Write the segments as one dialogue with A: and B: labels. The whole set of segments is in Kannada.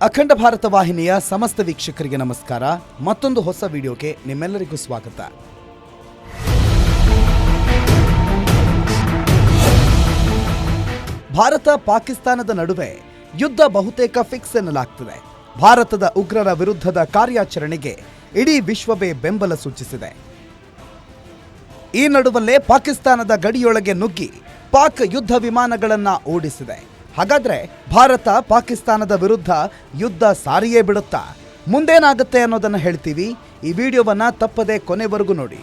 A: ಅಖಂಡ ಭಾರತ ವಾಹಿನಿಯ ಸಮಸ್ತ ವೀಕ್ಷಕರಿಗೆ ನಮಸ್ಕಾರ. ಮತ್ತೊಂದು ಹೊಸ ವಿಡಿಯೋಗೆ ನಿಮ್ಮೆಲ್ಲರಿಗೂ ಸ್ವಾಗತ. ಭಾರತ ಪಾಕಿಸ್ತಾನದ ನಡುವೆ ಯುದ್ಧ ಬಹುತೇಕ ಫಿಕ್ಸ್ ಎನ್ನಲಾಗ್ತಿದೆ. ಭಾರತದ ಉಗ್ರರ ವಿರುದ್ಧದ ಕಾರ್ಯಾಚರಣೆಗೆ ಇಡೀ ವಿಶ್ವವೇ ಬೆಂಬಲ ಸೂಚಿಸಿದೆ. ಈ ನಡುವಲ್ಲೇ ಪಾಕಿಸ್ತಾನದ ಗಡಿಯೊಳಗೆ ನುಗ್ಗಿ ಪಾಕ್ ಯುದ್ಧ ವಿಮಾನಗಳನ್ನು ಓಡಿಸಿದೆ. ಹಾಗಾದ್ರೆ ಭಾರತ ಪಾಕಿಸ್ತಾನದ ವಿರುದ್ಧ ಯುದ್ಧ ಸಾರಿಯೇ ಬಿಡುತ್ತಾ? ಮುಂದೇನಾಗುತ್ತೆ ಅನ್ನೋದನ್ನು ಹೇಳ್ತೀವಿ. ಈ ವಿಡಿಯೋವನ್ನ ತಪ್ಪದೆ ಕೊನೆವರೆಗೂ ನೋಡಿ.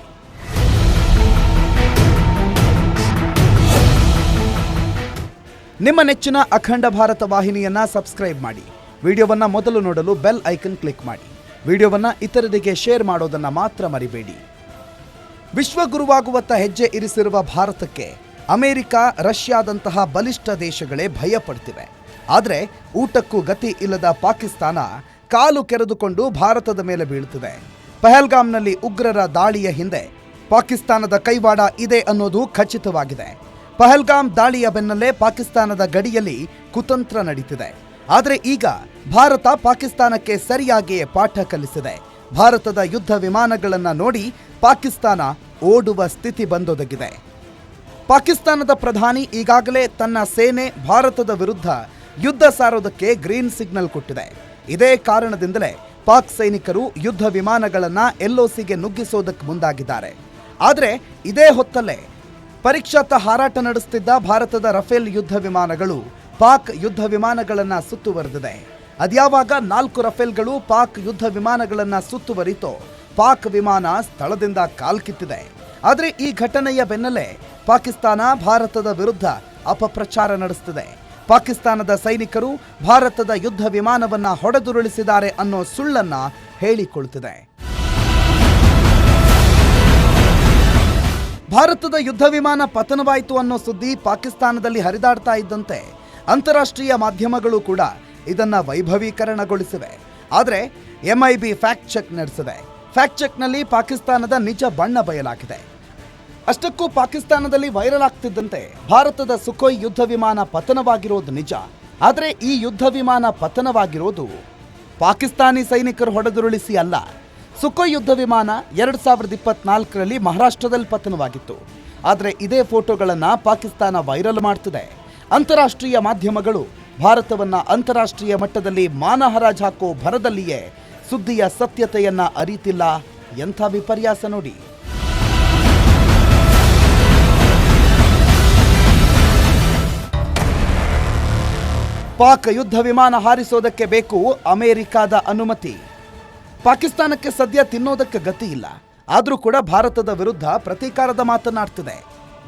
A: ನಿಮ್ಮ ನೆಚ್ಚಿನ ಅಖಂಡ ಭಾರತ ವಾಹಿನಿಯನ್ನ ಸಬ್ಸ್ಕ್ರೈಬ್ ಮಾಡಿ. ವಿಡಿಯೋವನ್ನ ಮೊದಲು ನೋಡಲು ಬೆಲ್ ಐಕನ್ ಕ್ಲಿಕ್ ಮಾಡಿ. ವಿಡಿಯೋವನ್ನ ಇತರರಿಗೆ ಶೇರ್ ಮಾಡೋದನ್ನ ಮಾತ್ರ ಮರಿಬೇಡಿ. ವಿಶ್ವಗುರುವಾಗುವತ್ತ ಹೆಜ್ಜೆ ಇರಿಸಿರುವ ಭಾರತಕ್ಕೆ ಅಮೆರಿಕ, ರಷ್ಯಾದಂತಹ ಬಲಿಷ್ಠ ದೇಶಗಳೇ ಭಯ ಪಡ್ತಿವೆ. ಆದರೆ ಊಟಕ್ಕೂ ಗತಿ ಇಲ್ಲದ ಪಾಕಿಸ್ತಾನ ಕಾಲು ಕೆರೆದುಕೊಂಡು ಭಾರತದ ಮೇಲೆ ಬೀಳುತ್ತಿದೆ. ಪಹಲ್ಗಾಮ್ನಲ್ಲಿ ಉಗ್ರರ ದಾಳಿಯ ಹಿಂದೆ ಪಾಕಿಸ್ತಾನದ ಕೈವಾಡ ಇದೆ ಅನ್ನೋದು ಖಚಿತವಾಗಿದೆ. ಪಹಲ್ಗಾಮ್ ದಾಳಿಯ ಬೆನ್ನಲ್ಲೇ ಪಾಕಿಸ್ತಾನದ ಗಡಿಯಲ್ಲಿ ಕುತಂತ್ರ ನಡೀತಿದೆ. ಆದರೆ ಈಗ ಭಾರತ ಪಾಕಿಸ್ತಾನಕ್ಕೆ ಸರಿಯಾಗಿಯೇ ಪಾಠ ಕಲಿಸಿದೆ. ಭಾರತದ ಯುದ್ಧ ವಿಮಾನಗಳನ್ನು ನೋಡಿ ಪಾಕಿಸ್ತಾನ ಓಡುವ ಸ್ಥಿತಿ ಬಂದೊದಗಿದೆ. ಪಾಕಿಸ್ತಾನದ ಪ್ರಧಾನಿ ಈಗಾಗಲೇ ತನ್ನ ಸೇನೆ ಭಾರತದ ವಿರುದ್ಧ ಯುದ್ಧ ಸಾರೋದಕ್ಕೆ ಗ್ರೀನ್ ಸಿಗ್ನಲ್ ಕೊಟ್ಟಿದೆ. ಇದೇ ಕಾರಣದಿಂದಲೇ ಪಾಕ್ ಸೈನಿಕರು ಯುದ್ಧ ವಿಮಾನಗಳನ್ನು ಎಲ್ಒಸಿಗೆ ನುಗ್ಗಿಸೋದಕ್ಕೆ ಮುಂದಾಗಿದ್ದಾರೆ. ಆದರೆ ಇದೇ ಹೊತ್ತಲ್ಲೇ ಪರೀಕ್ಷಾರ್ಥ ಹಾರಾಟ ನಡೆಸುತ್ತಿದ್ದ ಭಾರತದ ರಫೇಲ್ ಯುದ್ಧ ವಿಮಾನಗಳು ಪಾಕ್ ಯುದ್ಧ ವಿಮಾನಗಳನ್ನು ಸುತ್ತುವರೆದಿದೆ. ಅದ್ಯಾವಾಗ 4 ರಫೇಲ್ಗಳು ಪಾಕ್ ಯುದ್ಧ ವಿಮಾನಗಳನ್ನು ಸುತ್ತುವರಿತೋ ಪಾಕ್ ವಿಮಾನ ಸ್ಥಳದಿಂದ ಕಾಲ್ಕಿತ್ತಿದೆ. ಆದರೆ ಈ ಘಟನೆಯ ಬೆನ್ನಲ್ಲೇ ಪಾಕಿಸ್ತಾನ ಭಾರತದ ವಿರುದ್ಧ ಅಪಪ್ರಚಾರ ನಡೆಸುತ್ತಿದೆ. ಪಾಕಿಸ್ತಾನದ ಸೈನಿಕರು ಭಾರತದ ಯುದ್ಧ ವಿಮಾನವನ್ನ ಹೊಡೆದುರುಳಿಸಿದ್ದಾರೆ ಅನ್ನೋ ಸುಳ್ಳನ್ನ ಹೇಳಿಕೊಳ್ಳುತ್ತಿದೆ. ಭಾರತದ ಯುದ್ಧ ವಿಮಾನ ಪತನವಾಯಿತು ಅನ್ನೋ ಸುದ್ದಿ ಪಾಕಿಸ್ತಾನದಲ್ಲಿ ಹರಿದಾಡ್ತಾ ಇದ್ದಂತೆ ಅಂತಾರಾಷ್ಟ್ರೀಯ ಮಾಧ್ಯಮಗಳು ಕೂಡ ಇದನ್ನ ವೈಭವೀಕರಣಗೊಳಿಸಿವೆ. ಆದರೆ ಎಂಐಬಿ ಫ್ಯಾಕ್ಟ್ ಚೆಕ್ ನಡೆಸಿದೆ. ಫ್ಯಾಕ್ಟ್ ಚೆಕ್ನಲ್ಲಿ ಪಾಕಿಸ್ತಾನದ ನಿಜ ಬಣ್ಣ ಬಯಲಾಗಿದೆ. ಅಷ್ಟಕ್ಕೂ ಪಾಕಿಸ್ತಾನದಲ್ಲಿ ವೈರಲ್ ಆಗ್ತಿದ್ದಂತೆ ಭಾರತದ ಸುಖೋಯ್ ಯುದ್ಧ ವಿಮಾನ ಪತನವಾಗಿರೋದು ನಿಜ. ಆದರೆ ಈ ಯುದ್ಧ ವಿಮಾನ ಪತನವಾಗಿರೋದು ಪಾಕಿಸ್ತಾನಿ ಸೈನಿಕರು ಹೊಡೆದುರುಳಿಸಿ ಅಲ್ಲ. ಸುಖೋಯ್ ಯುದ್ಧ ವಿಮಾನ 2024ರಲ್ಲಿ ಮಹಾರಾಷ್ಟ್ರದಲ್ಲಿ ಪತನವಾಗಿತ್ತು. ಆದರೆ ಇದೇ ಫೋಟೋಗಳನ್ನು ಪಾಕಿಸ್ತಾನ ವೈರಲ್ ಮಾಡ್ತಿದೆ. ಅಂತಾರಾಷ್ಟ್ರೀಯ ಮಾಧ್ಯಮಗಳು ಭಾರತವನ್ನ ಅಂತಾರಾಷ್ಟ್ರೀಯ ಮಟ್ಟದಲ್ಲಿ ಮಾನಹರಾಜು ಹಾಕೋ ಭರದಲ್ಲಿಯೇ ಸುದ್ದಿಯ ಸತ್ಯತೆಯನ್ನ ಅರಿತಿಲ್ಲ. ಎಂಥ ವಿಪರ್ಯಾಸ ನೋಡಿ. ಪಾಕ್ ಯುದ್ಧ ವಿಮಾನ ಹಾರಿಸೋದಕ್ಕೆ ಬೇಕು ಅಮೆರಿಕಾದ ಅನುಮತಿ. ಪಾಕಿಸ್ತಾನಕ್ಕೆ ಸದ್ಯ ತಿನ್ನೋದಕ್ಕೆ ಗತಿ ಇಲ್ಲ. ಆದರೂ ಕೂಡ ಭಾರತದ ವಿರುದ್ಧ ಪ್ರತೀಕಾರದ ಮಾತನಾಡ್ತಿದೆ.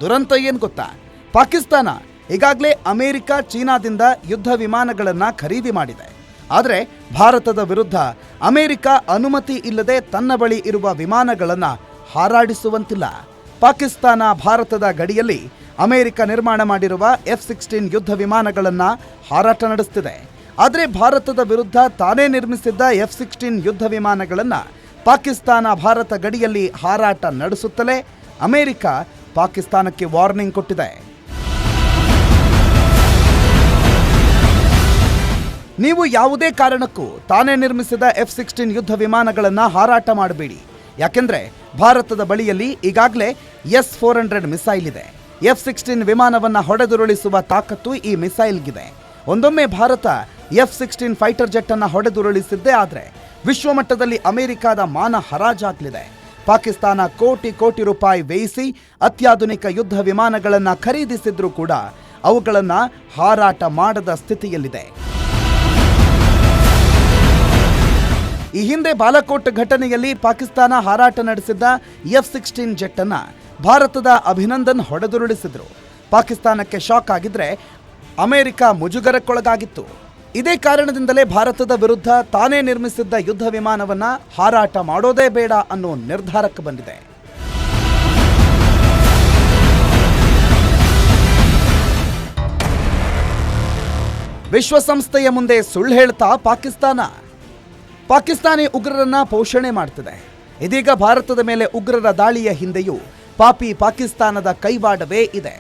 A: ದುರಂತ ಏನು ಗೊತ್ತಾ? ಪಾಕಿಸ್ತಾನ ಈಗಾಗಲೇ ಅಮೆರಿಕ, ಚೀನಾದಿಂದ ಯುದ್ಧ ವಿಮಾನಗಳನ್ನು ಖರೀದಿ ಮಾಡಿದೆ. ಆದರೆ ಭಾರತದ ವಿರುದ್ಧ ಅಮೆರಿಕ ಅನುಮತಿ ಇಲ್ಲದೆ ತನ್ನ ಬಳಿ ಇರುವ ವಿಮಾನಗಳನ್ನು ಹಾರಾಡಿಸುವಂತಿಲ್ಲ. ಪಾಕಿಸ್ತಾನ ಭಾರತದ ಗಡಿಯಲ್ಲಿ ಅಮೆರಿಕ ನಿರ್ಮಾಣ ಮಾಡಿರುವ F-16 ಯುದ್ಧ ವಿಮಾನಗಳನ್ನು ಹಾರಾಟ ನಡೆಸುತ್ತಿದೆ. ಆದರೆ ಭಾರತದ ವಿರುದ್ಧ ತಾನೇ ನಿರ್ಮಿಸಿದ್ದ F-16 ಯುದ್ಧ ವಿಮಾನಗಳನ್ನು ಪಾಕಿಸ್ತಾನ ಭಾರತ ಗಡಿಯಲ್ಲಿ ಹಾರಾಟ ನಡೆಸುತ್ತಲೇ ಅಮೆರಿಕ ಪಾಕಿಸ್ತಾನಕ್ಕೆ ವಾರ್ನಿಂಗ್ ಕೊಟ್ಟಿದೆ. ನೀವು ಯಾವುದೇ ಕಾರಣಕ್ಕೂ ತಾನೇ ನಿರ್ಮಿಸಿದ F-16 ಯುದ್ಧ ವಿಮಾನಗಳನ್ನು ಹಾರಾಟ ಮಾಡಬೇಡಿ. ಯಾಕೆಂದ್ರೆ ಭಾರತದ ಬಳಿಯಲ್ಲಿ ಈಗಾಗಲೇ S-400 ಮಿಸೈಲ್ ಇದೆ. F-16 ವಿಮಾನವನ್ನು ಹೊಡೆದುರುಳಿಸುವ ತಾಕತ್ತು ಈ ಮಿಸೈಲ್ಗಿದೆ. ಒಂದೊಮ್ಮೆ ಭಾರತ F-16 ಫೈಟರ್ ಜೆಟ್ ಅನ್ನು ಹೊಡೆದುರುಳಿಸಿದ್ದೇ ಆದರೆ ವಿಶ್ವಮಟ್ಟದಲ್ಲಿ ಅಮೆರಿಕದ ಮಾನ ಹರಾಜಾಗಲಿದೆ. ಪಾಕಿಸ್ತಾನ ಕೋಟಿ ಕೋಟಿ ರೂಪಾಯಿ ವ್ಯಯಿಸಿ ಅತ್ಯಾಧುನಿಕ ಯುದ್ಧ ವಿಮಾನಗಳನ್ನು ಖರೀದಿಸಿದ್ರೂ ಕೂಡ ಅವುಗಳನ್ನು ಹಾರಾಟ ಮಾಡದ ಸ್ಥಿತಿಯಲ್ಲಿದೆ. ಈ ಹಿಂದೆ ಬಾಲಾಕೋಟ್ ಘಟನೆಯಲ್ಲಿ ಪಾಕಿಸ್ತಾನ ಹಾರಾಟ ನಡೆಸಿದ್ದ F-16 ಜೆಟ್ ಅನ್ನ ಭಾರತದ ಅಭಿನಂದನ್ ಹೊಡೆದುರುಳಿಸಿದ್ರು. ಪಾಕಿಸ್ತಾನಕ್ಕೆ ಶಾಕ್ ಆಗಿದ್ರೆ ಅಮೆರಿಕ ಮುಜುಗರಕ್ಕೊಳಗಾಗಿತ್ತು. ಇದೇ ಕಾರಣದಿಂದಲೇ ಭಾರತದ ವಿರುದ್ಧ ತಾನೇ ನಿರ್ಮಿಸಿದ್ದ ಯುದ್ಧ ವಿಮಾನವನ್ನ ಹಾರಾಟ ಮಾಡೋದೇ ಬೇಡ ಅನ್ನೋ ನಿರ್ಧಾರಕ್ಕೆ ಬಂದಿದೆ. ವಿಶ್ವಸಂಸ್ಥೆಯ ಮುಂದೆ ಸುಳ್ಳು ಹೇಳ್ತಾ ಪಾಕಿಸ್ತಾನಿ ಉಗ್ರರನ್ನ ಪೋಷಣೆ ಮಾಡ್ತಿದೆ. ಇದೀಗ ಭಾರತದ ಮೇಲೆ ಉಗ್ರರ ದಾಳಿಯ ಹಿಂದೆಯೂ ಪಾಕಿಸ್ತಾನದ ಕೈವಾಡವೇ ಇದೆ.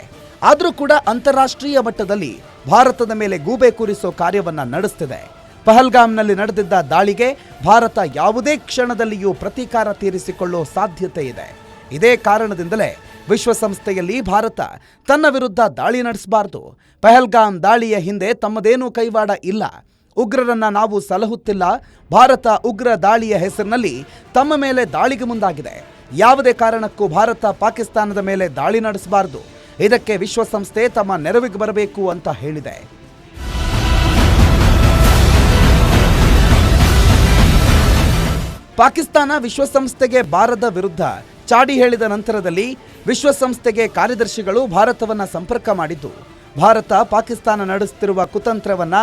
A: ಆದರೂ ಕೂಡ ಅಂತಾರಾಷ್ಟ್ರೀಯ ಮಟ್ಟದಲ್ಲಿ ಭಾರತದ ಮೇಲೆ ಗೂಬೆ ಕೂರಿಸೋ ಕಾರ್ಯವನ್ನ ನಡೆಸುತ್ತಿದೆ. ಪಹಲ್ಗಾಮ್ನಲ್ಲಿ ನಡೆದಿದ್ದ ದಾಳಿಗೆ ಭಾರತ ಯಾವುದೇ ಕ್ಷಣದಲ್ಲಿಯೂ ಪ್ರತೀಕಾರ ತೀರಿಸಿಕೊಳ್ಳುವ ಸಾಧ್ಯತೆ ಇದೆ. ಇದೇ ಕಾರಣದಿಂದಲೇ ವಿಶ್ವಸಂಸ್ಥೆಯಲ್ಲಿ ಭಾರತ ತನ್ನ ವಿರುದ್ಧ ದಾಳಿ ನಡೆಸಬಾರದು. ಪಹಲ್ಗಾಮ್ ದಾಳಿಯ ಹಿಂದೆ ತಮ್ಮದೇನೂ ಕೈವಾಡ ಇಲ್ಲ. ಉಗ್ರರನ್ನ ನಾವು ಸಲಹುತ್ತಿಲ್ಲ. ಭಾರತ ಉಗ್ರ ದಾಳಿಯ ಹೆಸರಿನಲ್ಲಿ ತಮ್ಮ ಮೇಲೆ ದಾಳಿಗೆ ಮುಂದಾಗಿದೆ. ಯಾವುದೇ ಕಾರಣಕ್ಕೂ ಭಾರತ ಪಾಕಿಸ್ತಾನದ ಮೇಲೆ ದಾಳಿ ನಡೆಸಬಾರದು. ಇದಕ್ಕೆ ವಿಶ್ವಸಂಸ್ಥೆ ತಮ್ಮ ನೆರವಿಗೆ ಬರಬೇಕು ಅಂತ ಹೇಳಿದೆ. ಪಾಕಿಸ್ತಾನ ವಿಶ್ವಸಂಸ್ಥೆಗೆ ಬಾರದ ವಿರುದ್ಧ ಚಾಡಿ ಹೇಳಿದ ನಂತರದಲ್ಲಿ ವಿಶ್ವಸಂಸ್ಥೆಗೆ ಕಾರ್ಯದರ್ಶಿಗಳು ಭಾರತವನ್ನ ಸಂಪರ್ಕ ಮಾಡಿದ್ದು, ಭಾರತ ಪಾಕಿಸ್ತಾನ ನಡೆಸುತ್ತಿರುವ ಕುತಂತ್ರವನ್ನ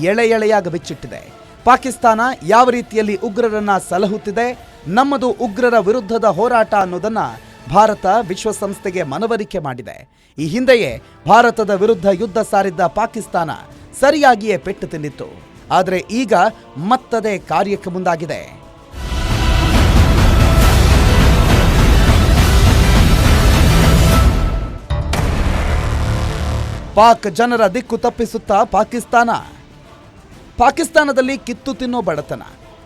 A: ಎಳೆಯಾಗಿ ಬಿಚ್ಚಿಟ್ಟಿದೆ. ಪಾಕಿಸ್ತಾನ ಯಾವ ರೀತಿಯಲ್ಲಿ ಉಗ್ರರನ್ನ ಸಲಹುತ್ತಿದೆ, ನಮ್ಮದು ಉಗ್ರರ ವಿರುದ್ಧದ ಹೋರಾಟ ಅನ್ನೋದನ್ನ ಭಾರತ ವಿಶ್ವಸಂಸ್ಥೆಗೆ ಮನವರಿಕೆ ಮಾಡಿದೆ. ಈ ಹಿಂದೆಯೇ ಭಾರತದ ವಿರುದ್ಧ ಯುದ್ಧ ಸಾರಿದ್ದ ಪಾಕಿಸ್ತಾನ ಸರಿಯಾಗಿಯೇ ಪೆಟ್ಟು ತಿಂದಿತ್ತು. ಆದರೆ ಈಗ ಮತ್ತದೇ ಕಾರ್ಯಕ್ಕೆ ಮುಂದಾಗಿದೆ. ಪಾಕ್ ಜನರ ದಿಕ್ಕು ತಪ್ಪಿಸುತ್ತಾ ಪಾಕಿಸ್ತಾನದಲ್ಲಿ ಕಿತ್ತು ತಿನ್ನೋ ಬಡತನ.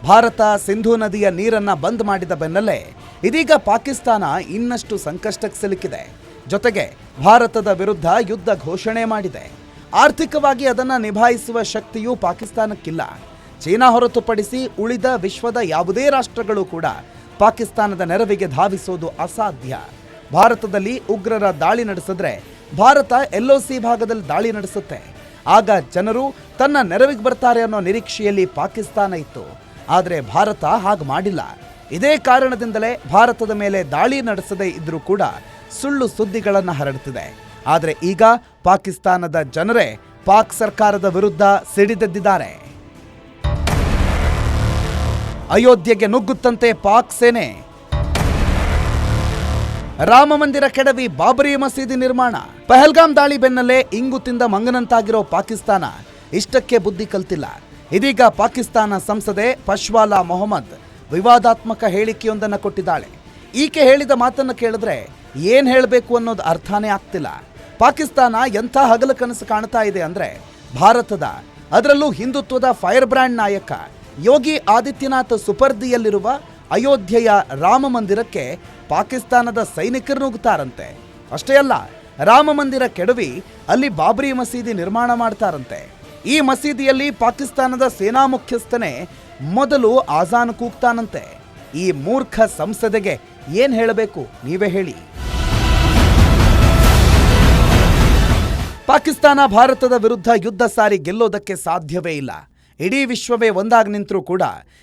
A: ಭಾರತ ಸಿಂಧೂ ನದಿಯ ನೀರನ್ನ ಬಂದ್ ಮಾಡಿದ ಬೆನ್ನಲ್ಲೇ ಇದೀಗ ಪಾಕಿಸ್ತಾನ ಇನ್ನಷ್ಟು ಸಂಕಷ್ಟಕ್ಕೆ ಸಿಲುಕಿದೆ. ಜೊತೆಗೆ ಭಾರತದ ವಿರುದ್ಧ ಯುದ್ಧ ಘೋಷಣೆ ಮಾಡಿದೆ. ಆರ್ಥಿಕವಾಗಿ ಅದನ್ನು ನಿಭಾಯಿಸುವ ಶಕ್ತಿಯೂ ಪಾಕಿಸ್ತಾನಕ್ಕಿಲ್ಲ. ಚೀನಾ ಹೊರತುಪಡಿಸಿ ಉಳಿದ ವಿಶ್ವದ ಯಾವುದೇ ರಾಷ್ಟ್ರಗಳು ಕೂಡ ಪಾಕಿಸ್ತಾನದ ನೆರವಿಗೆ ಧಾವಿಸೋದು ಅಸಾಧ್ಯ. ಭಾರತದಲ್ಲಿ ಉಗ್ರರ ದಾಳಿ ನಡೆಸಿದ್ರೆ ಭಾರತ LOC ಭಾಗದಲ್ಲಿ ದಾಳಿ ನಡೆಸುತ್ತೆ. ಆಗ ಜನರು ತನ್ನ ನೆರವಿಗೆ ಬರ್ತಾರೆ ಅನ್ನೋ ನಿರೀಕ್ಷೆಯಲ್ಲಿ ಪಾಕಿಸ್ತಾನ ಇತ್ತು. ಆದರೆ ಭಾರತ ಹಾಗೆ ಮಾಡಿಲ್ಲ. ಇದೇ ಕಾರಣದಿಂದಲೇ ಭಾರತದ ಮೇಲೆ ದಾಳಿ ನಡೆಸದೇ ಇದ್ರೂ ಕೂಡ ಸುಳ್ಳು ಸುದ್ದಿಗಳನ್ನು ಹರಡುತ್ತಿದೆ. ಆದರೆ ಈಗ ಪಾಕಿಸ್ತಾನದ ಜನರೇ ಪಾಕ್ ಸರ್ಕಾರದ ವಿರುದ್ಧ ಸಿಡಿದೆದ್ದಿದ್ದಾರೆ. ಅಯೋಧ್ಯೆಗೆ ನುಗ್ಗುತ್ತಂತೆ ಪಾಕ್ ಸೇನೆ. ರಾಮ ಮಂದಿರ ಕೆಡವಿ ಬಾಬರಿ ಮಸೀದಿ ನಿರ್ಮಾಣ. ಪಹಲ್ಗಾಮ್ ದಾಳಿ ಬೆನ್ನಲ್ಲೇ ಇಂಗು ತಿಂದ ಮಂಗನಂತಾಗಿರೋ ಪಾಕಿಸ್ತಾನ ಇಷ್ಟಕ್ಕೆ ಬುದ್ಧಿ ಕಲ್ತಿಲ್ಲ. ಇದೀಗ ಪಾಕಿಸ್ತಾನ ಸಂಸದೆ ಪಶ್ವಾಲಾ ಮೊಹಮ್ಮದ್ ವಿವಾದಾತ್ಮಕ ಹೇಳಿಕೆಯೊಂದನ್ನು ಕೊಟ್ಟಿದ್ದಾಳೆ. ಈಕೆ ಹೇಳಿದ ಮಾತನ್ನು ಕೇಳಿದ್ರೆ ಏನ್ ಹೇಳಬೇಕು ಅನ್ನೋದು ಅರ್ಥನೇ ಆಗ್ತಿಲ್ಲ. ಪಾಕಿಸ್ತಾನ ಎಂಥ ಹಗಲು ಕನಸು ಕಾಣ್ತಾ ಇದೆ ಅಂದ್ರೆ, ಭಾರತದ ಅದರಲ್ಲೂ ಹಿಂದುತ್ವದ ಫೈರ್ ಬ್ರ್ಯಾಂಡ್ ನಾಯಕ ಯೋಗಿ ಆದಿತ್ಯನಾಥ್ ಸುಪರ್ದಿಯಲ್ಲಿರುವ ಅಯೋಧ್ಯೆಯ ರಾಮ ಮಂದಿರಕ್ಕೆ ಪಾಕಿಸ್ತಾನದ ಸೈನಿಕರು ನುಗ್ತಾರಂತೆ. ಅಷ್ಟೇ ಅಲ್ಲ, ರಾಮ ಮಂದಿರ ಕೆಡವಿ ಅಲ್ಲಿ ಬಾಬರಿ ಮಸೀದಿ ನಿರ್ಮಾಣ ಮಾಡ್ತಾರಂತೆ. ಈ ಮಸೀದಿಯಲ್ಲಿ ಪಾಕಿಸ್ತಾನದ ಸೇನಾ ಮುಖ್ಯಸ್ಥನೇ ಮೊದಲು ಆಜಾನ್ ಕೂಗ್ತಾನಂತೆ. ಈ ಮೂರ್ಖ ಸಂಸದೆಗೆ ಏನ್ ಹೇಳಬೇಕು ನೀವೇ ಹೇಳಿ. ಪಾಕಿಸ್ತಾನ ಭಾರತದ ವಿರುದ್ಧ ಯುದ್ಧ ಸಾರಿ ಗೆಲ್ಲೋದಕ್ಕೆ ಸಾಧ್ಯವೇ ಇಲ್ಲ. ಇಡೀ ವಿಶ್ವವೇ ಒಂದಾಗಿ ನಿಂತರೂ ಕೂಡ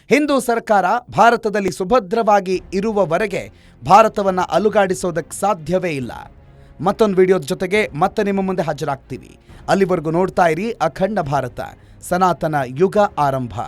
A: ಹಿಂದೂ ಸರ್ಕಾರ ಭಾರತದಲ್ಲಿ ಸುಭದ್ರವಾಗಿ ಇರುವವರೆಗೆ ಭಾರತವನ್ನು ಅಲುಗಾಡಿಸೋದಕ್ಕೆ ಸಾಧ್ಯವೇ ಇಲ್ಲ. ಮತ್ತೊಂದು ವಿಡಿಯೋದ ಜೊತೆಗೆ ಮತ್ತೆ ನಿಮ್ಮ ಮುಂದೆ ಹಾಜರಾಗ್ತೀವಿ. ಅಲ್ಲಿವರೆಗೂ ನೋಡ್ತಾ ಇರಿ ಅಖಂಡ ಭಾರತ, ಸನಾತನ ಯುಗ ಆರಂಭ.